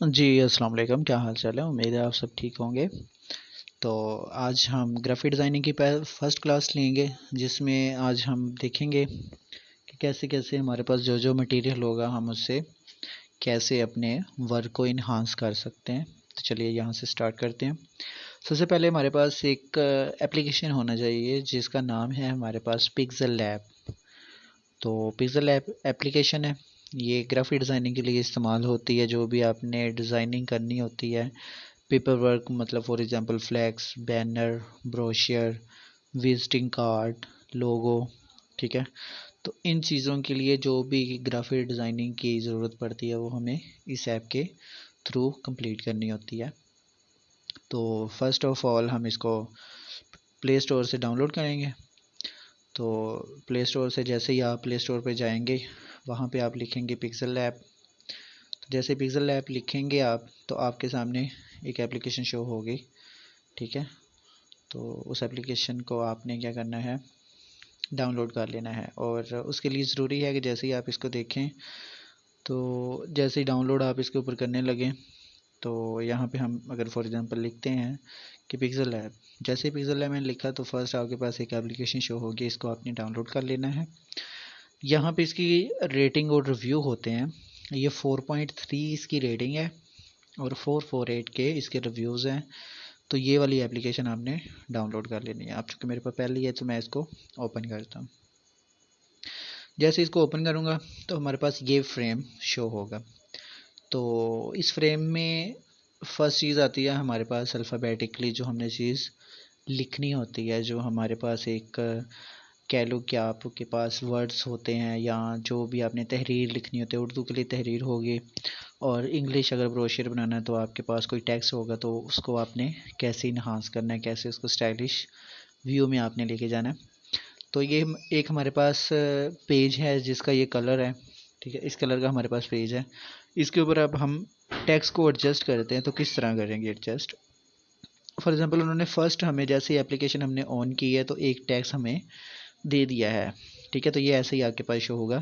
जी, अस्सलाम वालेकुम। क्या हाल चाल है? उम्मीद है आप सब ठीक होंगे। तो आज हम ग्राफिक डिज़ाइनिंग की फर्स्ट क्लास लेंगे, जिसमें आज हम देखेंगे कि कैसे कैसे हमारे पास जो जो मटेरियल होगा हम उससे कैसे अपने वर्क को इन्हांस कर सकते हैं। तो चलिए यहाँ से स्टार्ट करते हैं। सबसे पहले हमारे पास एक एप्लीकेशन होना चाहिए जिसका नाम है हमारे पास पिक्सल लैब। तो पिक्सल लैब एप्लीकेशन है, ये ग्राफिक डिज़ाइनिंग के लिए इस्तेमाल होती है। जो भी आपने डिज़ाइनिंग करनी होती है, पेपर वर्क मतलब for example flex, banner, brochure, visiting card, logo, ठीक है। तो इन चीज़ों के लिए जो भी ग्राफिक डिज़ाइनिंग की ज़रूरत पड़ती है वो हमें इस ऐप के थ्रू कंप्लीट करनी होती है। तो फर्स्ट ऑफ ऑल हम इसको प्ले स्टोर से डाउनलोड करेंगे। तो प्ले स्टोर से जैसे ही आप प्ले स्टोर पे जाएंगे, वहाँ पे आप लिखेंगे पिक्सल लैब। तो जैसे पिक्सल लैब लिखेंगे आप, तो आपके सामने एक एप्लीकेशन शो होगी, ठीक है। तो उस एप्लीकेशन को आपने क्या करना है, डाउनलोड कर लेना है। और उसके लिए ज़रूरी है कि जैसे ही आप इसको देखें, तो जैसे ही डाउनलोड आप इसके ऊपर करने लगें, तो यहाँ पे हम अगर फॉर एग्जांपल लिखते हैं कि पिक्सल लैब, जैसे ही पिक्सल लैब मैंने लिखा तो फर्स्ट आपके पास एक एप्लीकेशन शो होगी, इसको आपने डाउनलोड कर लेना है। यहाँ पे इसकी रेटिंग और रिव्यू होते हैं। ये 4.3 इसकी रेटिंग है और 448 के इसके रिव्यूज़ हैं। तो ये वाली एप्लीकेशन आपने डाउनलोड कर लेनी है। आप चूँकि मेरे पास पहले ही है तो मैं इसको ओपन करता हूँ। जैसे इसको ओपन करूँगा तो हमारे पास ये फ्रेम शो होगा। तो इस फ्रेम में फर्स्ट चीज़ आती है हमारे पास अल्फ़ाबेटिकली जो हमने चीज़ लिखनी होती है। जो हमारे पास एक कह लो कि आपके पास वर्ड्स होते हैं, या जो भी आपने तहरीर लिखनी होती है, उर्दू के लिए तहरीर होगी, और इंग्लिश अगर ब्रोशर बनाना है तो आपके पास कोई टेक्स्ट होगा, तो उसको आपने कैसे इन्हांस करना है, कैसे उसको स्टाइलिश व्यू में आपने लेके जाना है। तो ये एक हमारे पास पेज है जिसका ये कलर है, ठीक है। इस कलर का हमारे पास पेज है। इसके ऊपर अब हम टेक्स्ट को एडजस्ट करते हैं। तो किस तरह करेंगे एडजस्ट? फॉर एग्जांपल उन्होंने फर्स्ट हमें जैसे एप्लीकेशन हमने ऑन की है तो एक टेक्स्ट हमें दे दिया है, ठीक है। तो ये ऐसे ही आपके पास शो होगा।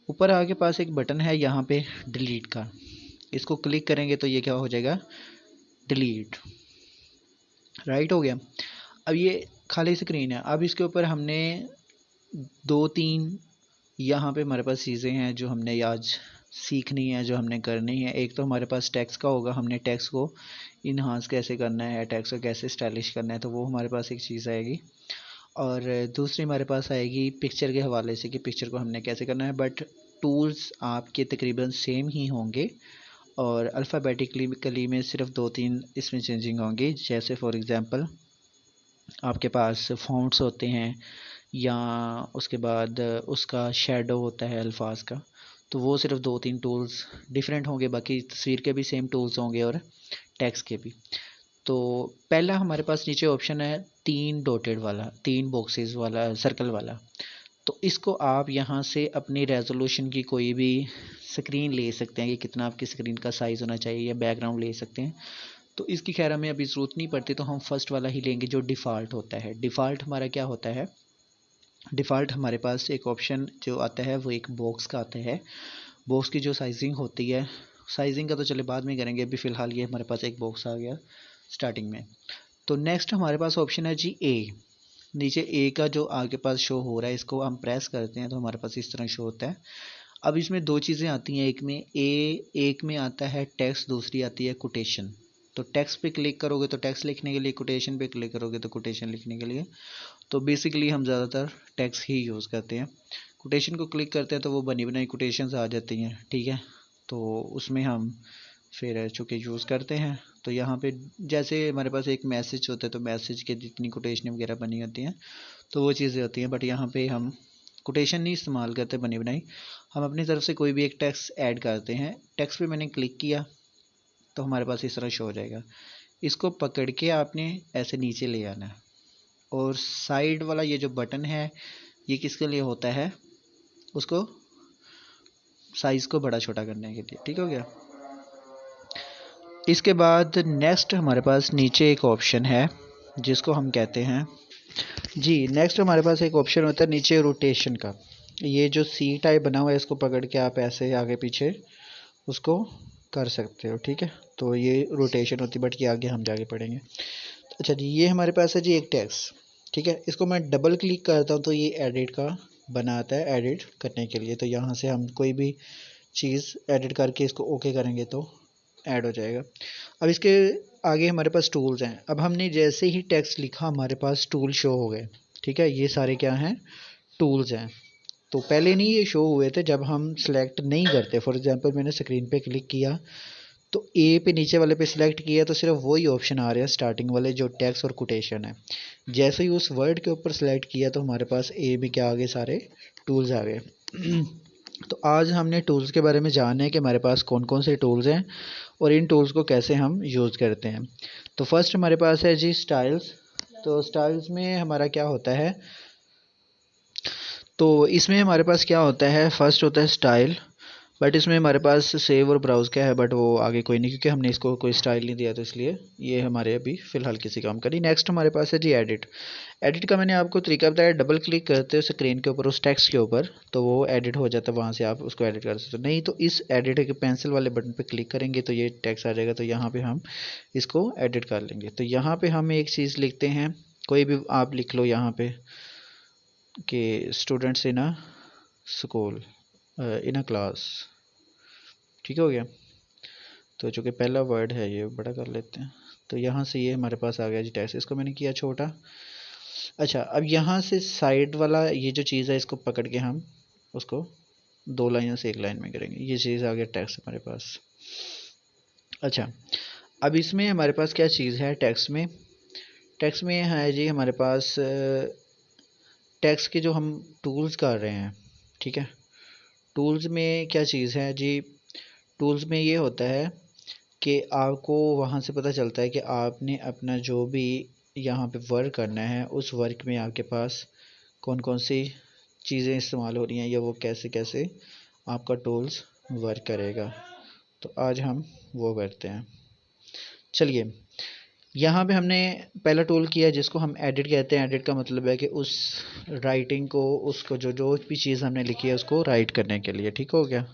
ऊपर आपके पास एक बटन है यहाँ पे डिलीट का, इसको क्लिक करेंगे तो ये क्या हो जाएगा, डिलीट, राइट हो गया। अब ये खाली स्क्रीन है। अब इसके ऊपर हमने दो तीन यहाँ पे हमारे पास चीज़ें हैं जो हमने आज सीखनी है, जो हमने करनी है। एक तो हमारे पास टेक्स्ट का होगा, हमने टेक्स्ट को इन्हांस कैसे करना है, टेक्स्ट को कैसे स्टाइलिश करना है, तो वो हमारे पास एक चीज़ आएगी। और दूसरी हमारे पास आएगी पिक्चर के हवाले से कि पिक्चर को हमने कैसे करना है। बट टूल्स आपके तकरीबन सेम ही होंगे, और अल्फ़ाबेटिकली में सिर्फ दो तीन इसमें चेंजिंग होंगी। जैसे फॉर एग्ज़ाम्पल आपके पास फ़ॉन्ट्स होते हैं, या उसके बाद उसका शेडो होता है अल्फाज का, तो वो सिर्फ दो तीन टूल्स डिफरेंट होंगे, बाकी तस्वीर के भी सेम टूल्स होंगे और टेक्स्ट के भी। तो पहला हमारे पास नीचे ऑप्शन है तीन डॉटेड वाला, तीन बॉक्सेस वाला, सर्कल वाला। तो इसको आप यहाँ से अपनी रेजोल्यूशन की कोई भी स्क्रीन ले सकते हैं कि कितना आपकी स्क्रीन का साइज़ होना चाहिए, या बैकग्राउंड ले सकते हैं। तो इसकी खैर हमें अभी ज़रूरत नहीं पड़ती, तो हम फर्स्ट वाला ही लेंगे जो डिफ़ॉल्ट होता है। डिफ़ॉल्ट हमारा क्या होता है, डिफ़ॉल्ट हमारे पास एक ऑप्शन जो आता है वो एक बॉक्स का आता है। बॉक्स की जो साइजिंग होती है, साइजिंग का तो चले बाद में करेंगे, अभी फ़िलहाल ये हमारे पास एक बॉक्स आ गया स्टार्टिंग में। तो नेक्स्ट हमारे पास ऑप्शन है जी ए। नीचे ए का जो आगे पास शो हो रहा है, इसको हम प्रेस करते हैं तो हमारे पास इस तरह शो होता है। अब इसमें दो चीज़ें आती हैं, एक में आता है टेक्स्ट, दूसरी आती है कोटेशन। तो टेक्स्ट पे क्लिक करोगे तो टेक्स्ट लिखने के लिए, कोटेशन पे क्लिक करोगे तो कोटेशन लिखने के लिए। तो बेसिकली हम ज़्यादातर टेक्स्ट ही यूज़ करते हैं। कोटेशन को क्लिक करते हैं तो वो बनी बनाई कोटेशंस आ जाती हैं, ठीक है। तो उसमें हम फिर चूँकि यूज़ करते हैं, तो यहाँ पे जैसे हमारे पास एक मैसेज होता है तो मैसेज के जितनी कोटेशन वगैरह बनी होती हैं तो वो चीज़ें होती हैं। बट यहाँ पे हम कोटेशन नहीं इस्तेमाल करते बनी बनाई, हम अपनी तरफ से कोई भी एक टेक्स्ट ऐड करते हैं। टेक्स्ट पे मैंने क्लिक किया तो हमारे पास इस तरह शो हो जाएगा। इसको पकड़ के आपने ऐसे नीचे ले आना है। और साइड वाला ये जो बटन है ये किसके लिए होता है, उसको साइज़ को बड़ा छोटा करने के लिए, ठीक हो गया। इसके बाद नेक्स्ट हमारे पास नीचे एक ऑप्शन है जिसको हम कहते हैं जी, नेक्स्ट हमारे पास एक ऑप्शन होता है नीचे रोटेशन का। ये जो सी टाइप बना हुआ है इसको पकड़ के आप ऐसे आगे पीछे उसको कर सकते हो, ठीक है। तो ये रोटेशन होती है, बट ये आगे हम जाके पढ़ेंगे। अच्छा जी, ये हमारे पास है जी एक टेक्स्ट, ठीक है। इसको मैं डबल क्लिक करता हूँ तो ये एडिट का बनाता है, एडिट करने के लिए। तो यहाँ से हम कोई भी चीज़ एडिट करके इसको ओके करेंगे तो ऐड हो जाएगा। अब इसके आगे हमारे पास टूल्स हैं। अब हमने जैसे ही टेक्स्ट लिखा हमारे पास टूल शो हो गए, ठीक है। ये सारे क्या हैं, टूल्स हैं। तो पहले नहीं ये शो हुए थे जब हम सेलेक्ट नहीं करते। फॉर एग्जांपल मैंने स्क्रीन पे क्लिक किया तो ए पे नीचे वाले पे सिलेक्ट किया तो सिर्फ वही ऑप्शन आ रहे हैं स्टार्टिंग वाले जो टेक्स्ट और कोटेशन है। जैसे ही उस वर्ड के ऊपर सेलेक्ट किया तो हमारे पास ए में क्या आ गए, सारे टूल्स आ गए। तो आज हमने टूल्स के बारे में जानना है कि हमारे पास कौन कौन से टूल्स हैं और इन टूल्स को कैसे हम यूज़ करते हैं। तो फर्स्ट हमारे पास है जी स्टाइल्स। तो स्टाइल्स में हमारा क्या होता है, तो इसमें हमारे पास क्या होता है, फर्स्ट होता है स्टाइल। बट इसमें हमारे पास सेव और ब्राउज़ क्या है, बट वो आगे कोई नहीं, क्योंकि हमने इसको कोई स्टाइल नहीं दिया तो इसलिए ये हमारे अभी फ़िलहाल किसी काम का नहीं। नेक्स्ट हमारे पास है जी एडिट। एडिट का मैंने आपको तरीका बताया, डबल क्लिक करते हो स्क्रीन के ऊपर उस टेक्स्ट के ऊपर तो वो एडिट हो जाता है, वहाँ से आप उसको एडिट कर सकते हो। नहीं तो इस एडिट के पेंसिल वाले बटन पे क्लिक करेंगे तो ये टेक्स्ट आ जाएगा, तो यहाँ पे हम इसको एडिट कर लेंगे। तो यहाँ पे हम एक चीज़ लिखते हैं, कोई भी आप लिख लो यहाँ पे कि students in a school, in a class, ठीक हो गया। तो जो कि पहला वर्ड है ये बड़ा कर लेते हैं। तो यहाँ से ये हमारे पास आ गया जी टेक्स्ट, इसको मैंने किया छोटा। अच्छा, अब यहाँ से साइड वाला ये जो चीज़ है इसको पकड़ के हम उसको दो लाइनों से एक लाइन में करेंगे, ये चीज़ आ गया टेक्स्ट हमारे पास। अच्छा, अब इसमें हमारे पास क्या चीज़ है टेक्स्ट में, टेक्स्ट में है जी हमारे पास टेक्स्ट के जो हम टूल्स कर रहे हैं, ठीक है। टूल्स में क्या चीज़ है जी, टूल्स में ये होता है कि आपको वहाँ से पता चलता है कि आपने अपना जो भी यहाँ पे वर्क करना है उस वर्क में आपके पास कौन कौन सी चीज़ें इस्तेमाल हो रही हैं या वो कैसे कैसे आपका टूल्स वर्क करेगा। तो आज हम वो करते हैं। चलिए, यहाँ पे हमने पहला टूल किया जिसको हम एडिट कहते हैं। एडिट का मतलब है कि उस राइटिंग को, उसको जो जो भी चीज़ हमने लिखी है उसको राइट करने के लिए, ठीक हो गया।